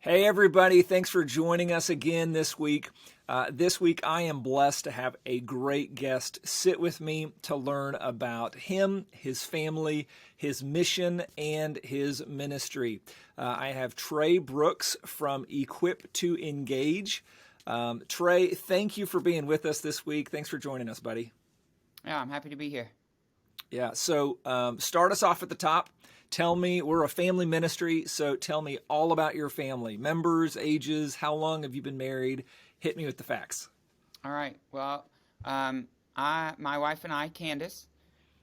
Hey, everybody. Thanks for joining us again this week. This week, I am blessed to have a great guest sit with me to learn about him, his family, his mission, and his ministry. I have Trey Brooks from Equip to Engage. Trey, thank you for being with us this week. Thanks for joining us, buddy. Yeah, I'm happy to be here. Yeah, so start us off at the top. Tell me, we're a family ministry, so tell me all about your family members, ages, how long have you been married? Hit me with the facts. All right. Well, my wife and I, Candace,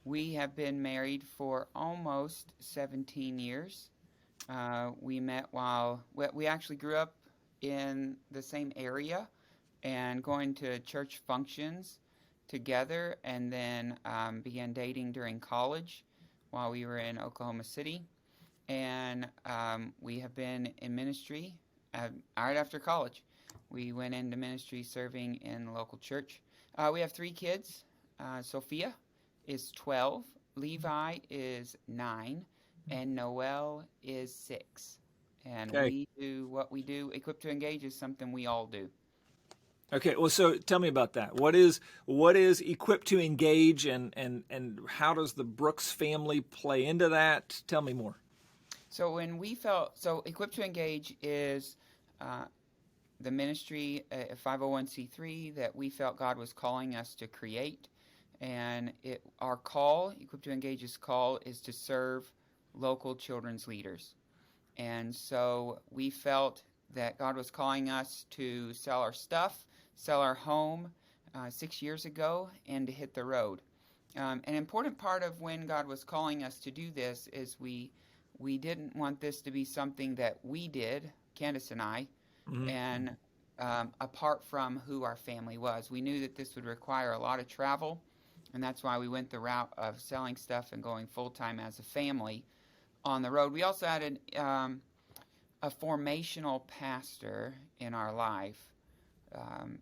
we have been married for almost 17 years. We met while we actually grew up in the same area and going to church functions together, and then began dating during college while we were in Oklahoma City. And we have been in ministry right after college. We went into ministry serving in the local church. We have three kids. Sophia is 12, Levi is 9, and Noel is 6. And Okay. we do what we do. Equipped to Engage is something we all do. Okay. Well, so tell me about that. What is equipped to engage, and how does the Brooks family play into that? Tell me more. So Equipped to Engage is uh, the ministry, a 501c3 that we felt God was calling us to create. And our call, Equipped to Engage's call, is to serve local children's leaders. And so we felt that God was calling us to sell our stuff, sell our home 6 years ago, and to hit the road. An important part of when God was calling us to do this is we didn't want this to be something that we did, Candace and I, Hmm. and apart from who our family was. We knew that this would require a lot of travel, and that's why we went the route of selling stuff and going full time as a family on the road. We also had a formational pastor in our life um,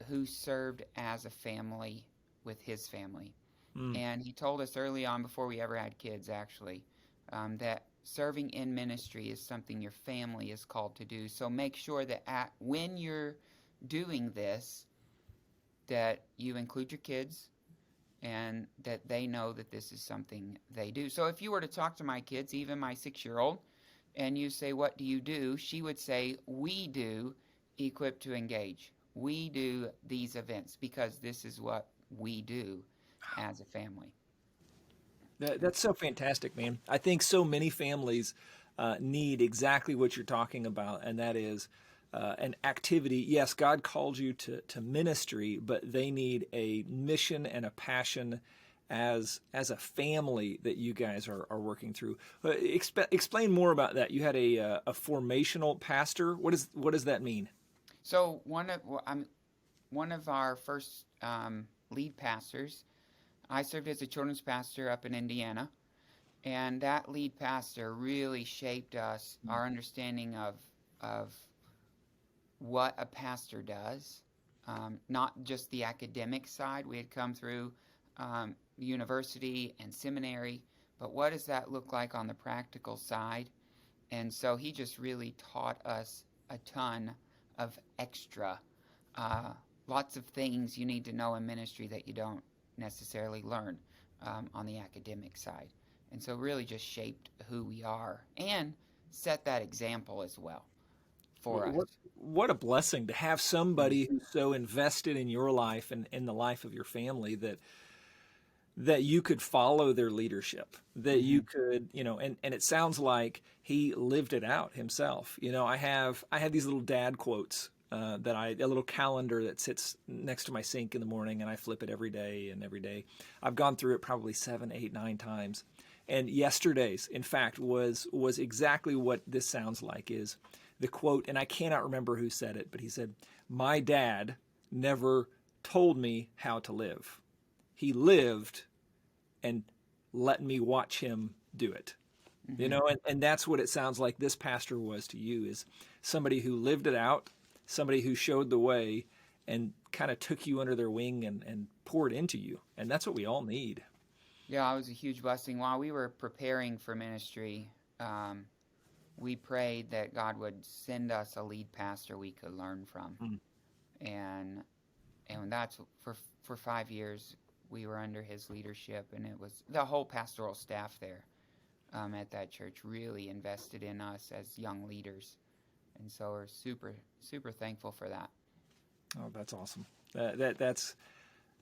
who served as a family with his family. Mm. And he told us early on, before we ever had kids, actually, that serving in ministry is something your family is called to do. So make sure that when you're doing this, that you include your kids and that they know that this is something they do. So if you were to talk to my kids, even my 6-year-old, and you say, "What do you do?" she would say, "We do Equip to Engage. We do these events because this is what we do as a family." That's so fantastic, man. I think so many families need exactly what you're talking about, and that is an activity. Yes, God called you to ministry, but they need a mission and a passion as a family that you guys are working through. Explain more about that. You had a formational pastor. What does that mean? So one of our first lead pastors. I served as a children's pastor up in Indiana, and that lead pastor really shaped us, our understanding of what a pastor does, not just the academic side. We had come through university and seminary, but what does that look like on the practical side? And so he just really taught us a ton of extra, uh, lots of things you need to know in ministry that you don't necessarily learn on the academic side. And so really just shaped who we are and set that example as well for us. What a blessing to have somebody who's so invested in your life and in the life of your family that you could follow their leadership, that you Mm-hmm. could, and it sounds like he lived it out himself. I have these little dad quotes a little calendar that sits next to my sink in the morning, and I flip it every day, and every day I've gone through it probably 7, 8, 9 times. And yesterday's, in fact, was exactly what this sounds like is the quote, and I cannot remember who said it, but he said, "My dad never told me how to live. He lived and let me watch him do it." Mm-hmm. And that's what it sounds like this pastor was to you, is somebody who lived it out, somebody who showed the way and kind of took you under their wing and poured into you. And that's what we all need. Yeah, it was a huge blessing. While we were preparing for ministry, um, we prayed that God would send us a lead pastor we could learn from. Mm. And that's for 5 years we were under his leadership, and it was the whole pastoral staff there at that church really invested in us as young leaders, and so we're super thankful for that. Oh, that's awesome. That's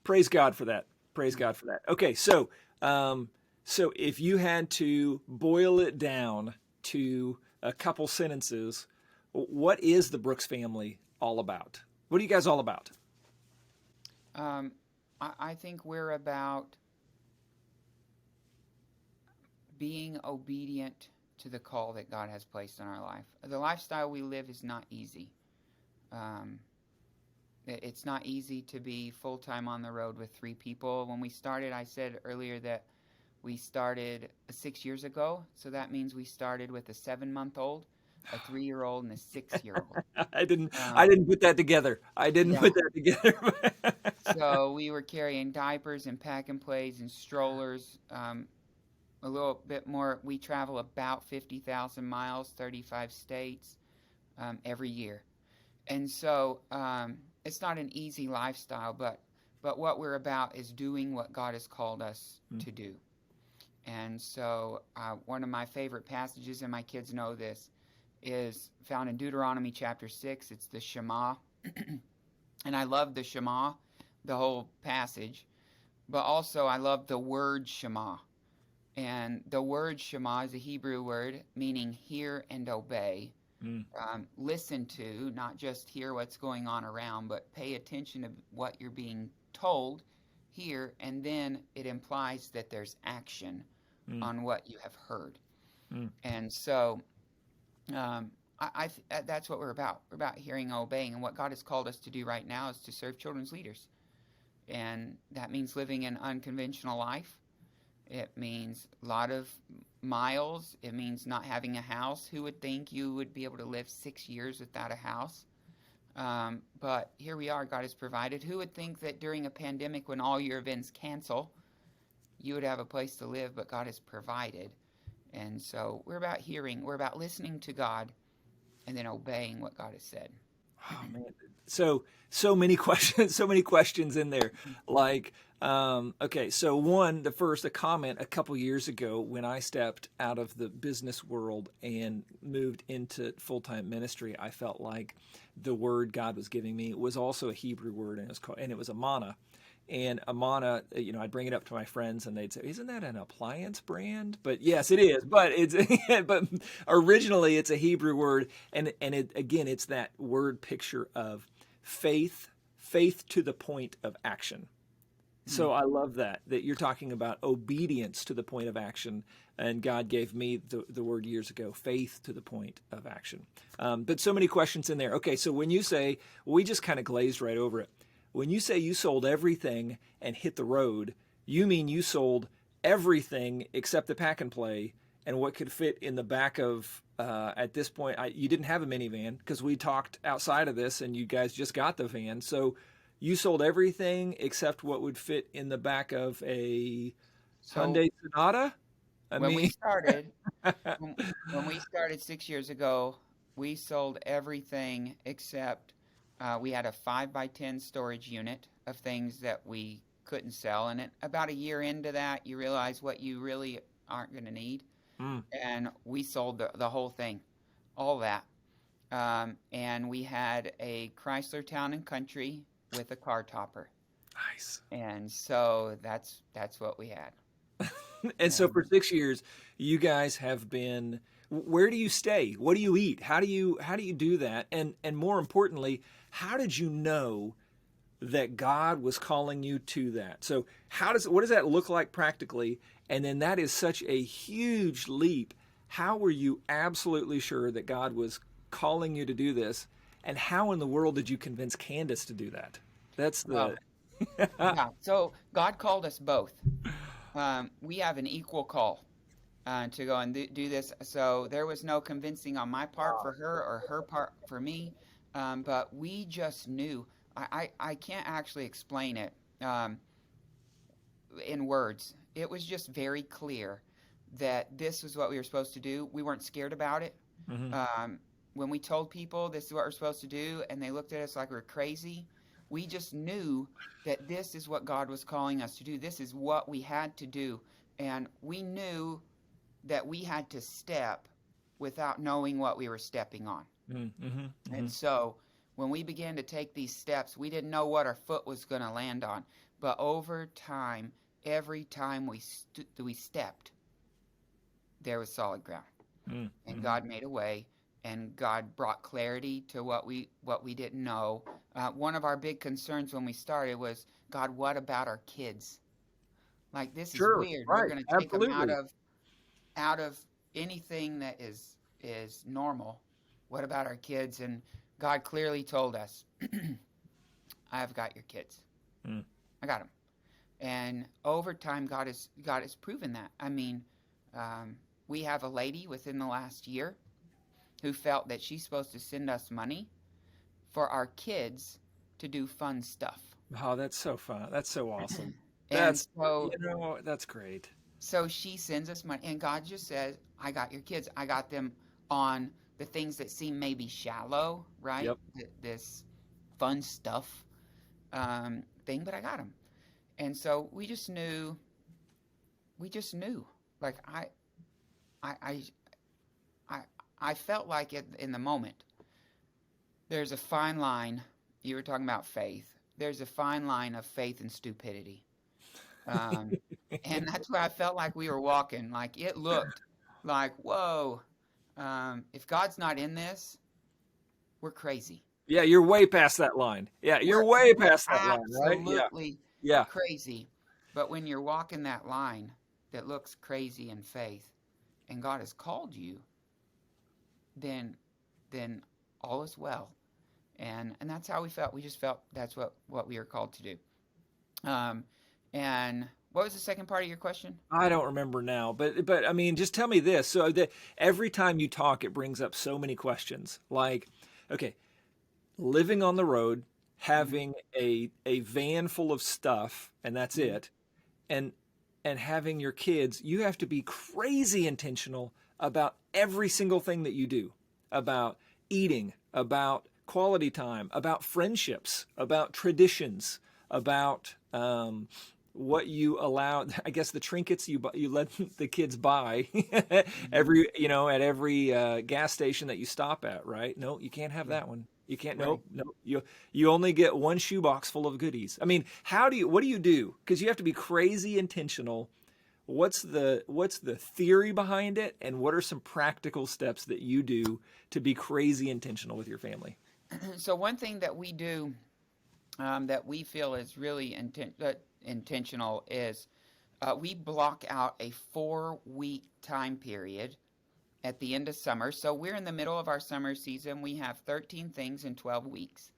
praise God for that. Praise God for that. Okay, so so if you had to boil it down to a couple sentences, what is the Brooks family all about? What are you guys all about? I think we're about being obedient to the call that God has placed in our life. The lifestyle we live is not easy. It's not easy to be full-time on the road with 3 people. When we started, I said earlier that we started 6 years ago, so that means we started with a 7-month-old, a 3-year-old, and a 6-year-old. I didn't put that together. I didn't Yeah. put that together. So we were carrying diapers and pack and plays and strollers. A little bit more. We travel about 50,000 miles, 35 states every year. And so it's not an easy lifestyle, but what we're about is doing what God has called us to do. And so one of my favorite passages, and my kids know this, is found in Deuteronomy chapter 6. It's the Shema. And I love the Shema, the whole passage, but also I love the word Shema. And the word Shema is a Hebrew word meaning hear and obey. Listen to, not just hear what's going on around, but pay attention to what you're being told, hear, and then it implies that there's action on what you have heard. And so that's what we're about. We're about hearing and obeying, and what God has called us to do right now is to serve children's leaders. And that means living an unconventional life. It means a lot of miles. It means not having a house. Who would think you would be able to live 6 years without a house? But here we are. God has provided. Who would think that during a pandemic, when all your events cancel, you would have a place to live? But God has provided. And so we're about hearing. We're about listening to God and then obeying what God has said. Oh man, so many questions in there. Like, okay, so a comment a couple years ago when I stepped out of the business world and moved into full-time ministry, I felt like the word God was giving me was also a Hebrew word, and it was amana. And Amana, I'd bring it up to my friends, and they'd say, "Isn't that an appliance brand?" But yes, it is. But but originally it's a Hebrew word, and it's that word picture of faith to the point of action. So I love that you're talking about obedience to the point of action, and God gave me the word years ago, faith to the point of action. But so many questions in there. Okay, so when you say, we just kind of glazed right over it. When you say you sold everything and hit the road, you mean you sold everything except the pack and play and what could fit in the back of, at this point, you didn't have a minivan because we talked outside of this and you guys just got the van. So you sold everything except what would fit in the back of a Hyundai Sonata? When we started 6 years ago, we sold everything except we had a 5x10 storage unit of things that we couldn't sell. And about a year into that, you realize what you really aren't going to need. And we sold the whole thing, all that. And we had a Chrysler Town and Country with a car topper. Nice. And so that's what we had. And so for 6 years, you guys have been. Where do you stay? What do you eat? How do you do that? And more importantly, how did you know that God was calling you to that? So what does that look like practically? And then that is such a huge leap. How were you absolutely sure that God was calling you to do this? And how in the world did you convince Candace to do that? That's the yeah. So God called us both. We have an equal call to go and do this. So there was no convincing on my part for her or her part for me. But we just knew. I can't actually explain it in words. It was just very clear that this was what we were supposed to do. We weren't scared about it. Hmm. Um, when we told people this is what we're supposed to do and they looked at us like we're crazy, we just knew that this is what God was calling us to do. This is what we had to do. And we knew that we had to step without knowing what we were stepping on. Hmm. And Hmm. so when we began to take these steps, we didn't know what our foot was going to land on. But over time, every time we stepped, there was solid ground. And Hmm. God made a way, and God brought clarity to what we didn't know. One of our big concerns when we started was, God, what about our kids? Like, this is Sure. weird. We're Right. going to take them out Absolutely. of out of anything that is normal. What about our kids? And God clearly told us, I've got your kids. Mm. I got them. And over time, God has proven that. I mean, we have a lady within the last year who felt that she's supposed to send us money for our kids to do fun stuff. Oh, that's so fun. That's so awesome. And That's, so that's great. so she sends us money, and God just says, I got your kids. I got them on the things that seem maybe shallow, right? Yep. This fun stuff thing, but I got them. And so we just knew, like I, I, I, I felt like it in the moment. There's a fine line. You were talking about faith. There's a fine line of faith and stupidity. Um, and that's where I felt like we were walking. Like it looked like, whoa, if God's not in this, we're crazy. Yeah, you're way past that line. Yeah, you're We're way we're past that line, right? Yeah. absolutely Yeah. crazy. But when you're walking that line that looks crazy in faith, and God has called you, then then all is well. And that's how we felt. We just felt that's what we were called to do. Um, and what was the second part of your question? I don't remember now, but I mean, just tell me this. So that every time you talk, it brings up so many questions. Like, okay, living on the road, Mm-hmm, having a van full of stuff, and that's mm-hmm, it, and having your kids, you have to be crazy intentional about every single thing that you do, about eating, about quality time, about friendships, about traditions, about what you allow. I guess the trinkets you let the kids buy mm-hmm. every at every gas station that you stop at. Right? No, you can't have Yeah, that one. You can't. right. Nope. Nope. You only get one shoebox full of goodies. I mean, what do you do? Because you have to be crazy intentional. What's the theory behind it, and what are some practical steps that you do to be crazy intentional with your family? So one thing that we do that we feel is really intentional is we block out a 4 week time period at the end of summer. So we're in the middle of our summer season. We have 13 things in 12 weeks.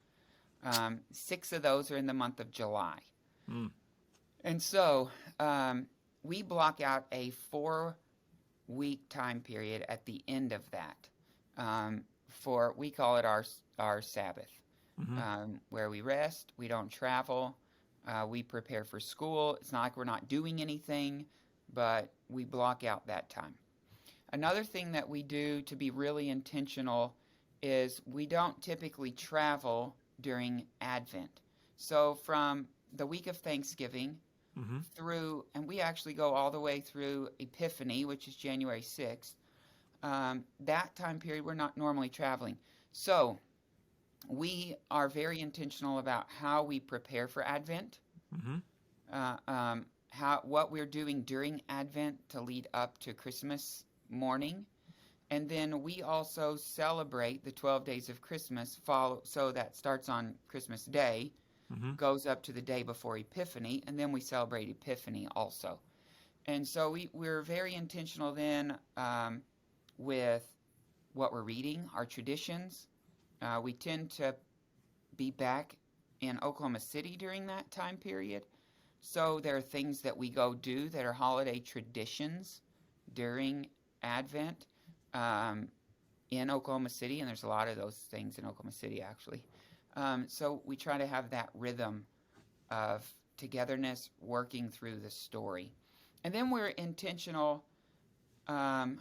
Six of those are in the month of July. Mm. And so we block out a 4 week time period at the end of that we call it our Sabbath, Hmm. where we rest, we don't travel, we prepare for school. It's not like we're not doing anything, but we block out that time. Another thing that we do to be really intentional is we don't typically travel during Advent. So from the week of Thanksgiving Hmm. and we actually go all the way through Epiphany, which is January 6th, that time period we're not normally traveling. So we are very intentional about how we prepare for Advent, Hmm. what we're doing during Advent to lead up to Christmas morning. And then we also celebrate the 12 days of Christmas, so that starts on Christmas Day, Hmm. goes up to the day before Epiphany, and then we celebrate Epiphany also. And so we're very intentional then with what we're reading, our traditions. We tend to be back in Oklahoma City during that time period. So there are things that we go do that are holiday traditions during Advent um, in Oklahoma City, and there's a lot of those things in Oklahoma City actually. So we try to have that rhythm of togetherness working through the story. And then we're intentional um,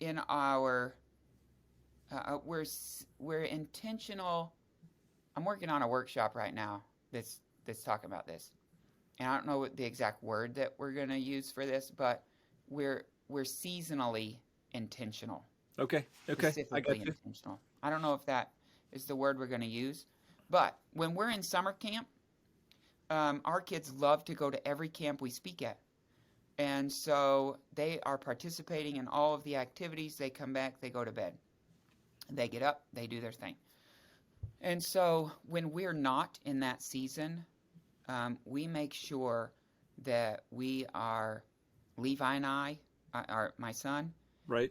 in our we're intentional. I'm working on a workshop right now that's talking about this, and I don't know what the exact word that we're going to use for this, but we're seasonally intentional, Okay. Okay. I got specifically you. intentional. I don't know if that is the word we're going to use, but when we're in summer camp, our kids love to go to every camp we speak at. And so they are participating in all of the activities. They come back, they go to bed. They get up, they do their thing. And so when we're not in that season, we make sure that we are, Levi and I, my son, Right.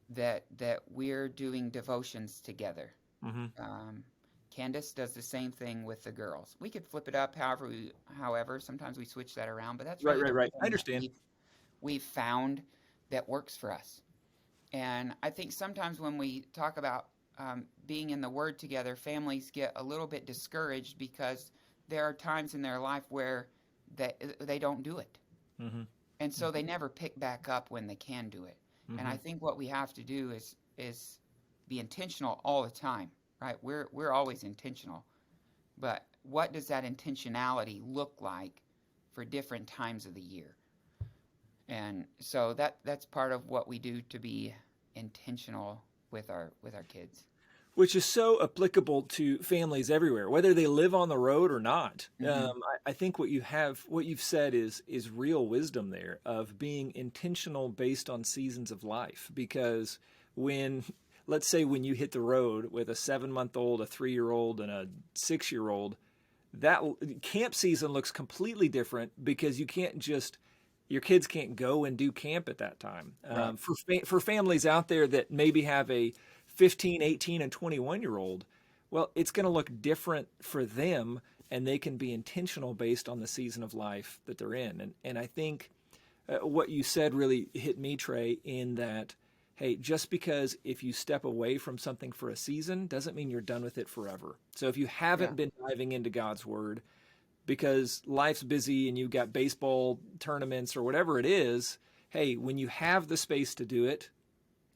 that we're doing devotions together. Mm-hmm. Um, Candace does the same thing with the girls. We could flip it up however, sometimes we switch that around, but that's Right. really Right. the Right. I rhythm that understand. we've found that works for us. And I think sometimes when we talk about being in the Word together, families get a little bit discouraged because there are times in their life where they don't do it. Mm-hmm. And so they never pick back up when they can do it. And Mm-hmm. I think what we have to do is be intentional all the time, right? We're always intentional. But what does that intentionality look like for different times of the year? And so that's part of what we do to be intentional with our kids. Which is so applicable to families everywhere, whether they live on the road or not. Hmm. I think what you've said is real wisdom there of being intentional based on seasons of life. Because when, let's say, when you hit the road with a 7-month old, a 3-year old, and a 6-year old, that camp season looks completely different because you can't just your kids can't go and do camp at that time. Right. For families out there that maybe have a 15, 18, and 21-year old, well, it's going to look different for them, and they can be intentional based on the season of life that they're in. And I think what you said really hit me, Trey, in that, hey, just because if you step away from something for a season doesn't mean you're done with it forever. So if you Yeah. haven't been diving into God's word because life's busy and you've got baseball tournaments or whatever it is, hey, when you have the space to do it,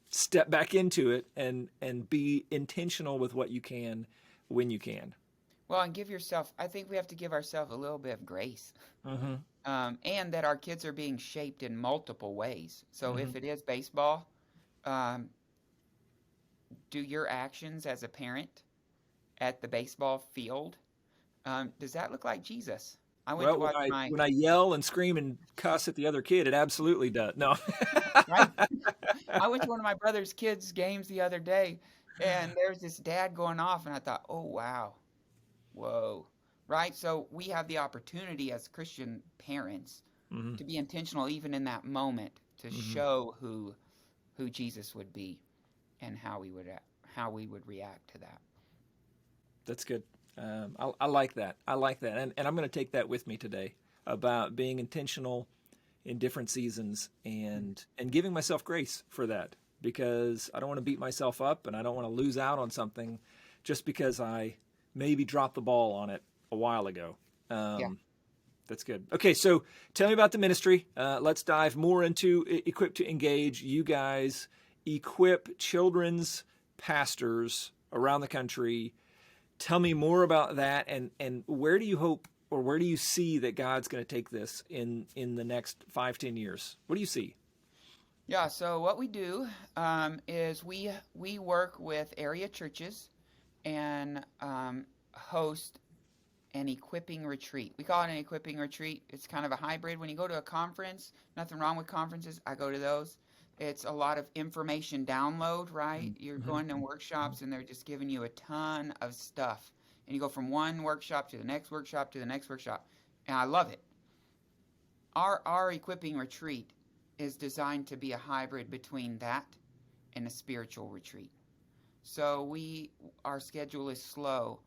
step back into it and be intentional with what you can when you can. Well, and give yourself. I think we have to give ourselves a little bit of grace, Mm-hmm. and that our kids are being shaped in multiple ways. So Mm-hmm. if it is baseball, um, do your actions as a parent at the baseball field. Does that look like Jesus? I went to Well, watch my when I yell and scream and cuss at the other kid, it absolutely does. No. right. I went to one of my brother's kids' games the other day, and there's this dad going off, and I thought, oh wow, whoa, right? So we have the opportunity as Christian parents Mm-hmm. to be intentional, even in that moment, to Mm-hmm. show who Jesus would be and how we would react to that. That's good. I like that. I like that, and I'm going to take that with me today about being intentional in different seasons and giving myself grace for that because I don't want to beat myself up and I don't want to lose out on something just because I maybe dropped the ball on it a while ago. Yeah. Um, that's good. Okay, so tell me about the ministry. Let's dive more into Equip to Engage. You guys equip children's pastors around the country. Tell me more about that, and where do you hope or where do you see that God's going to take this in the next 5-10 years? What do you see? Yeah, so what we do is we work with area churches and host an equipping retreat. We call it an equipping retreat. It's kind of a hybrid. When you go to a conference, nothing wrong with conferences. I go to those. It's a lot of information download, right? You're Mm-hmm. going to workshops and they're just giving you a ton of stuff. And you go from one workshop to the next workshop to the next workshop. And I love it. Our equipping retreat is designed to be a hybrid between that and a spiritual retreat. So our schedule is slow.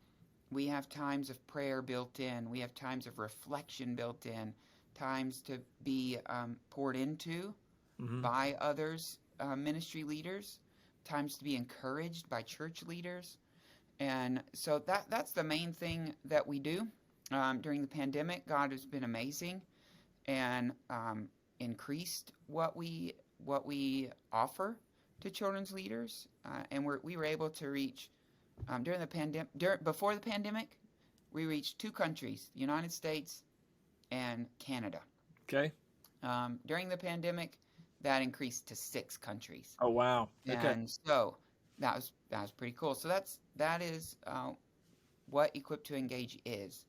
We have times of prayer built in. We have times of reflection built in, times to be poured into Mm-hmm. by others, ministry leaders, times to be encouraged by church leaders. And so that's the main thing that we do. During the pandemic, God has been amazing and increased what we offer to children's leaders, and we were able to reach during the pandemic. Before the pandemic, we reached 2 countries: the United States and Canada. Okay. During the pandemic, that increased to 6 countries, Oh, wow. Okay. and so that was pretty cool. So that is what Equipped to Engage is.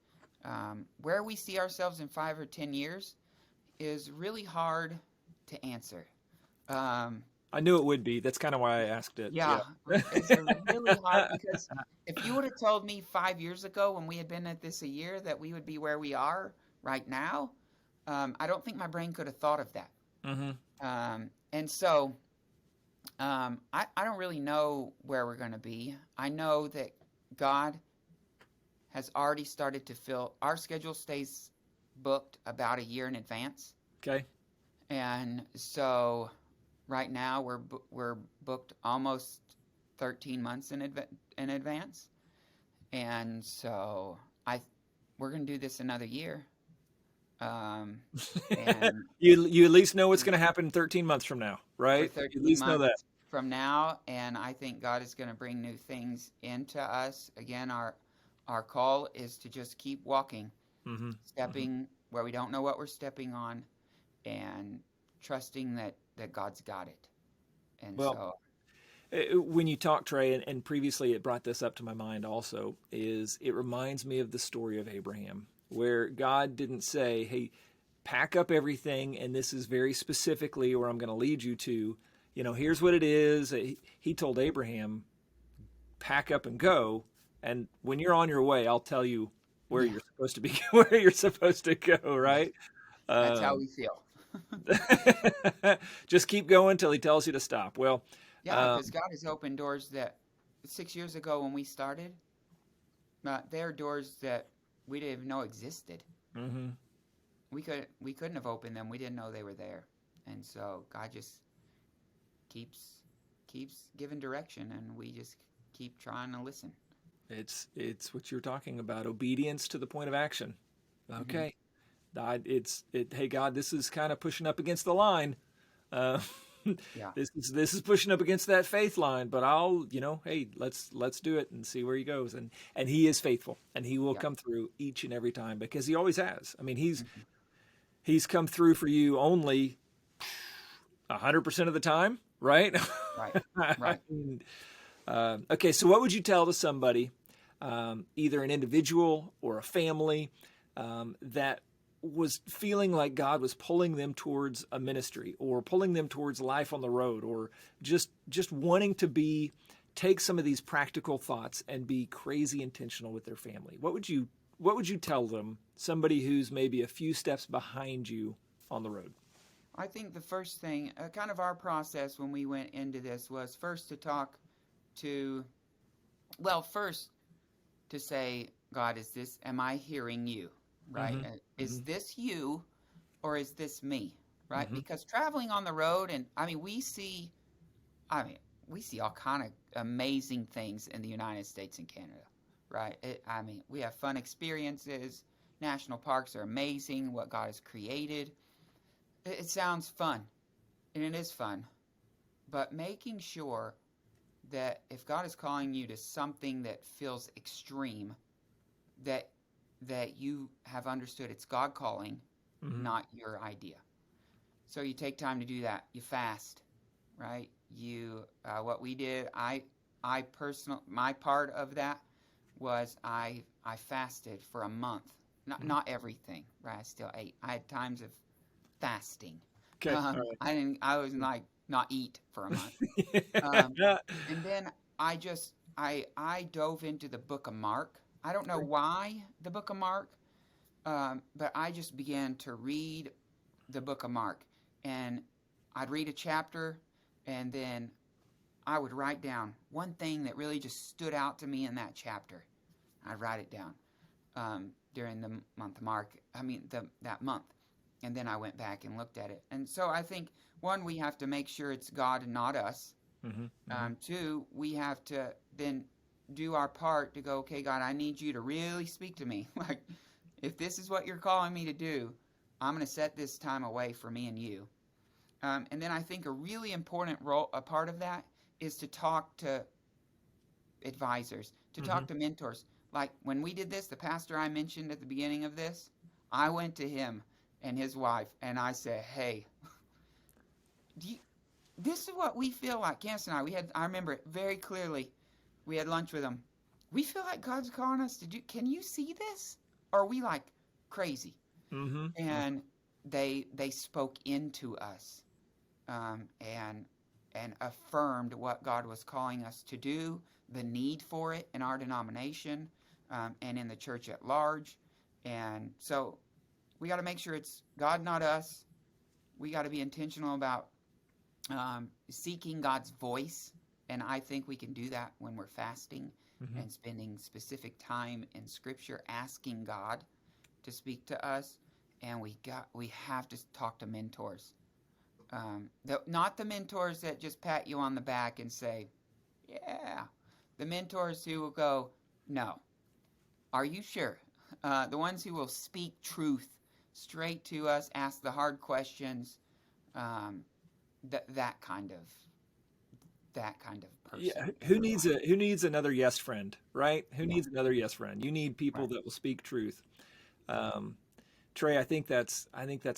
Where we see ourselves in 5 or 10 years is really hard to answer. Um, I knew it would be. That's kind of why I asked it. yeah, Yeah. it's a really hard because if you would have told me 5 years ago when we had been at this a year that we would be where we are right now, I don't think my brain could have thought of that. Hmm. And so I don't really know where we're going to be. I know that God has already started to fill our schedule stays booked about a year in advance. Okay. And so right now we're booked almost 13 months in advance. And so we're going to do this another year. And You at least know what's going to happen 13 months from now, for right? You at 13 least know that. months from now, and I think God is going to bring new things into us. Again, our call is to just keep walking, Hmm. stepping where we don't know what we're stepping on, and trusting that God's got it. And Well, so, when you talk, Trey, and previously it brought this up to my mind also, is it reminds me of the story of Abraham, where God didn't say, hey, pack up everything, and this is very specifically where I'm going to lead you to. Here's what it is. He told Abraham, pack up and go, and when you're on your way, I'll tell you where yeah, you're supposed to be, where you're supposed to go, yeah, right? that's how Um, we feel. just keep going till he tells you to stop. Well, Yeah, um, because God has opened doors that 6 years ago when we started, there are doors that we didn't even know existed. mhm. We couldn't have opened them. We didn't know they were there. And so God just keeps giving direction, and we just keep trying to listen. It's what you're talking about, obedience to the point of action. Hmm. Okay, Hey God, this is kind of pushing up against the line. Uh, Yeah, this is pushing up against that faith line, but hey, let's do it and see where he goes. And he is faithful, and he will yeah, come through each and every time because he always has. I mean, hmm, he's come through for you only 100% of the time, right? right, I right. mean, okay, so what would you tell to somebody, either an individual or a family, that was feeling like God was pulling them towards a ministry or pulling them towards life on the road, or just wanting to take some of these practical thoughts and be crazy intentional with their family? What would you tell them? Somebody who's maybe a few steps behind you on the road. I think the first thing, kind of our process when we went into this was first to talk to, well, first to say, God, am I hearing you? Right? Mm-hmm. Is Mm-hmm. this you or is this me? Right? Mm-hmm. Because traveling on the road, and I mean, we see all kind of amazing things in the United States and Canada, right? We have fun experiences. National parks are amazing. What God has created, it sounds fun, and it is fun. But making sure that if God is calling you to something that feels extreme, that you have understood it's God calling, Mm-hmm. not your idea. So you take time to do that. You fast, right? What we did, my part of that was I fasted for a month. Mm-hmm. Not everything, right? I still ate. I had times of fasting. Okay. All right. I was like not eat for a month. Um, Yeah. and then I dove into the book of Mark. I don't know Okay. why the book of Mark, but I just began to read the book of Mark, and I'd read a chapter, and then I would write down one thing that really just stood out to me in that chapter. I'd write it down during the month of Mark. That month, and then I went back and looked at it. And so I think one, we have to make sure it's God and not us. Mm-hmm. Mm-hmm. Two, we have to then do our part to go, okay, God, I need you to really speak to me. Like, if this is what you're calling me to do, I'm going to set this time away for me and you. And then I think a really important role, a part of that, is to talk to advisors, to Hmm. talk to mentors. Like when we did this, the pastor I mentioned at the beginning of this, I went to him and his wife, and I said, "Hey, do you, this is what we feel like." Candace and I remember it very clearly. We had lunch with him. We feel like God's calling us to do. Can you see this? Or are we like crazy? Hmm. And they spoke into us, and affirmed what God was calling us to do, the need for it in our denomination, and in the church at large. And so we got to make sure it's God, not us. We got to be intentional about seeking God's voice. And I think we can do that when we're fasting Hmm. and spending specific time in Scripture asking God to speak to us. And we have to talk to mentors. Not the mentors that just pat you on the back and say, "Yeah." The mentors who will go, "No, are you sure?" The ones who will speak truth straight to us, ask the hard questions. Um, that kind of Yeah, person in your life. who needs another yes friend, right? Who Yeah, needs another yes friend? You need people right. that will speak truth. Yeah, Um, Trey, I think that's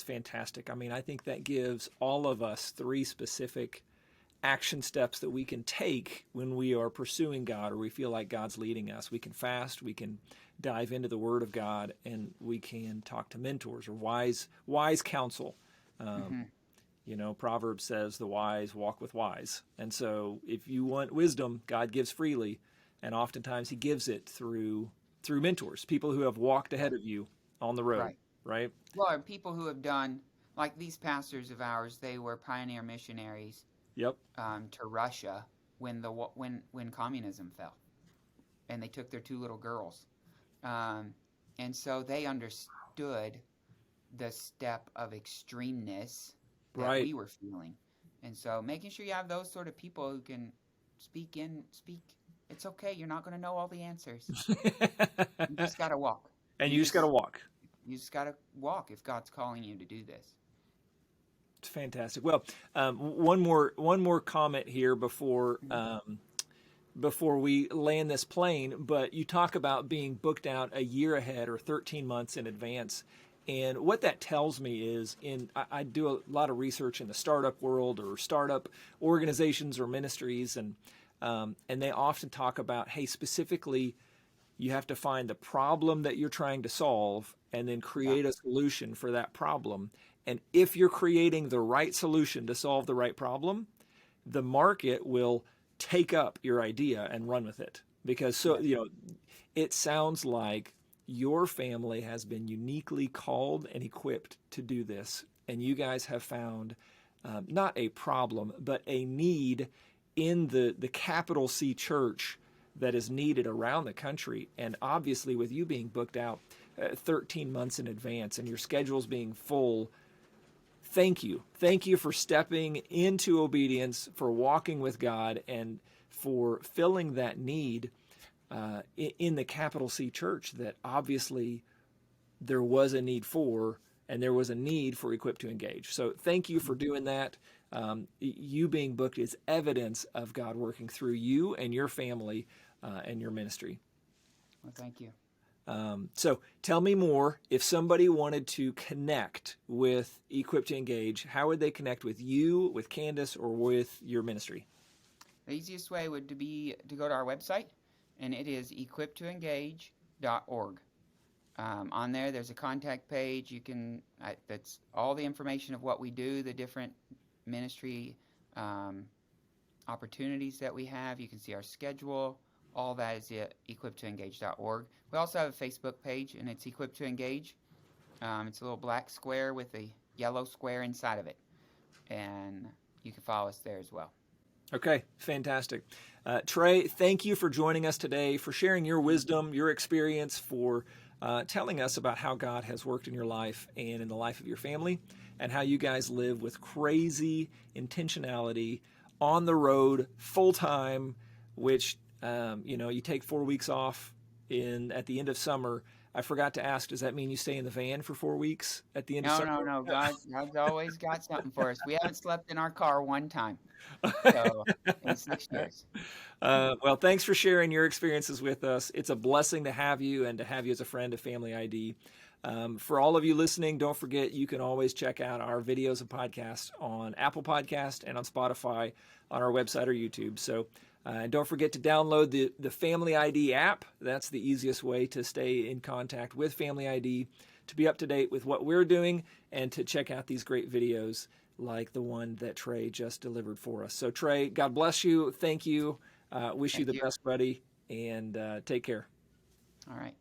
fantastic. I mean, I think that gives all of us three specific action steps that we can take when we are pursuing God or we feel like God's leading us. We can fast, we can dive into the Word of God, and we can talk to mentors or wise counsel. Um, hmm Proverbs says the wise walk with wise. And so if you want wisdom, God gives freely, and oftentimes he gives it through mentors, people who have walked yeah, ahead of you on the road, right. right? Well, and people who have done, like these pastors of ours, they were pioneer missionaries Yep. to Russia when communism fell, and they took their two little girls, um, and so they understood the step of extremeness that Right. we were feeling, and so making sure you have those sort of people who can speak. It's okay. You're not going to know all the answers. You just got to walk. And You you just got to just walk. you just got to walk if God's calling you to do this. It's fantastic. Well, one more comment here Mhm. before we land this plane. But you talk about being booked out a year ahead or 13 months in advance. And what that tells me is, I do a lot of research in the startup world or startup organizations or ministries, and they often talk about, hey, specifically, you have to find the problem that you're trying to solve and then Yeah, create a solution for that problem. And if you're creating the right solution to solve the right problem, the market will take up your idea and run with it. Because yes, it sounds like your family has been uniquely called and equipped to do this. And you guys have found not a problem, but a need in the capital C church that is needed around the country. And obviously, with you being booked out 13 months in advance and your schedules being full, thank you. Thank you for stepping into obedience, for walking with God, and for filling that need in the capital C church that obviously there was a need for, and there was a need for Equipped to Engage. So thank you for Mhm. doing that. You being booked is evidence of God working through you and your family and your ministry. Well, thank you. So tell me more. If somebody wanted to connect with Equipped to Engage, how would they connect with you, with Candace, or with your ministry? The easiest way would to be to go to our website, and it is equippedtoengage.org. On there, there's a contact page. That's all the information of what we do, the different ministry um, opportunities that we have. You can see our schedule. All that is at equippedtoengage.org. We also have a Facebook page, and it's Equipped to Engage. It's a little black square with a yellow square inside of it, and you can follow us there as well. Okay, fantastic. Trey, thank you for joining us today, for sharing your wisdom, your experience, for telling us about how God has worked in your life and in the life of your family, and how you guys live with crazy intentionality on the road full time, which you take 4 weeks off at the end of summer. I forgot to ask, does that mean you stay in the van for 4 weeks at the end of No, no, summer? no. God's always got something for us. We haven't slept in our car one time. So in 6 years. Well, thanks for sharing your experiences with us. It's a blessing to have you and to have you as a friend of Family ID. For all of you listening, don't forget you can always check out our videos and podcasts on Apple Podcast and on Spotify, on our website or YouTube. So and don't forget to download the Family ID app. That's the easiest way to stay in contact with Family ID, to be up to date with what we're doing, and to check out these great videos like the one that Trey just delivered for us. So Trey, God bless you. Thank you. Wish you Thank the you. best, buddy, and take care. All right.